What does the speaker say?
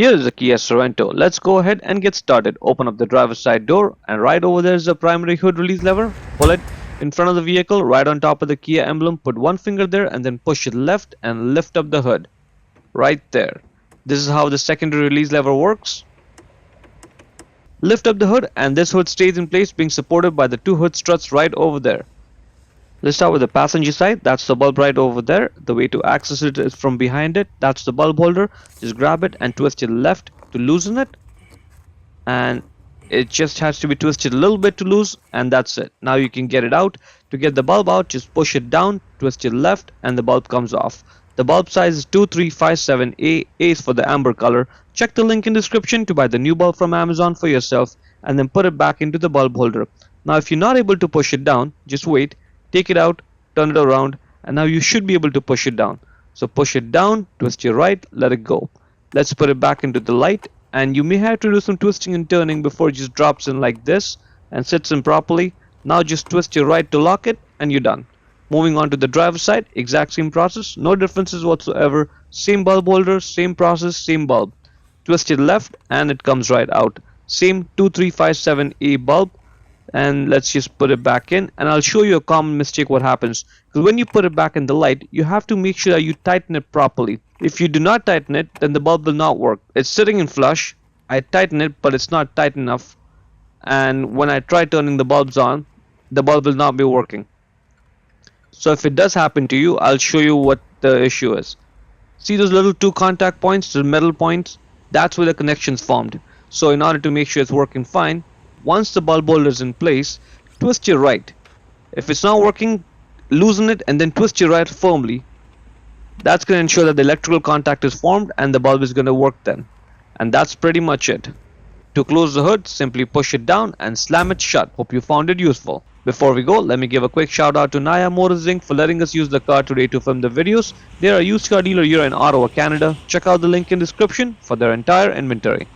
Here is a Kia Sorento. Let's go ahead and get started. Open up the driver's side door, and right over there is the primary hood release lever. Pull it in front of the vehicle, right on top of the Kia emblem. Put one finger there and then push it left and lift up the hood. Right there. This is how the secondary release lever works. Lift up the hood and this hood stays in place, being supported by the two hood struts right over there. Let's start with the passenger side. That's the bulb right over there. The way to access it is from behind it. That's the bulb holder. Just grab it and twist it left to loosen it. And it just has to be twisted a little bit to loose, and that's it. Now you can get it out. To get the bulb out, just push it down, twist it left, and the bulb comes off. The bulb size is 2357A. A is for the amber color. Check the link in description to buy the new bulb from Amazon for yourself, and then put it back into the bulb holder. Now if you're not able to push it down, just wait. Take it out, turn it around, and now you should be able to push it down. So push it down, twist your right, let it go. Let's put it back into the light, and you may have to do some twisting and turning before it just drops in like this and sits in properly. Now just twist your right to lock it, and you're done. Moving on to the driver's side, exact same process, no differences whatsoever. Same bulb holder, same process, same bulb. Twist it left and it comes right out. Same 2357A bulb. And let's just put it back in, and I'll show you a common mistake what happens, because when you put it back in the light, you have to make sure that you tighten it properly. If you do not tighten it, then the bulb will not work. It's sitting in flush. I tighten it, but it's not tight enough, and when I try turning the bulbs on, the bulb will not be working. So if it does happen to you, I'll show you what the issue is. See those little two contact points, the metal points? That's where the connection's formed. So in order to make sure it's working fine, once the bulb holder is in place, twist your right. If it's not working, loosen it and then twist your right firmly. That's going to ensure that the electrical contact is formed and the bulb is going to work then. And that's pretty much it. To close the hood, simply push it down and slam it shut. Hope you found it useful. Before we go, let me give a quick shout out to Naya Motors Inc. for letting us use the car today to film the videos. They are a used car dealer here in Ottawa, Canada. Check out the link in description for their entire inventory.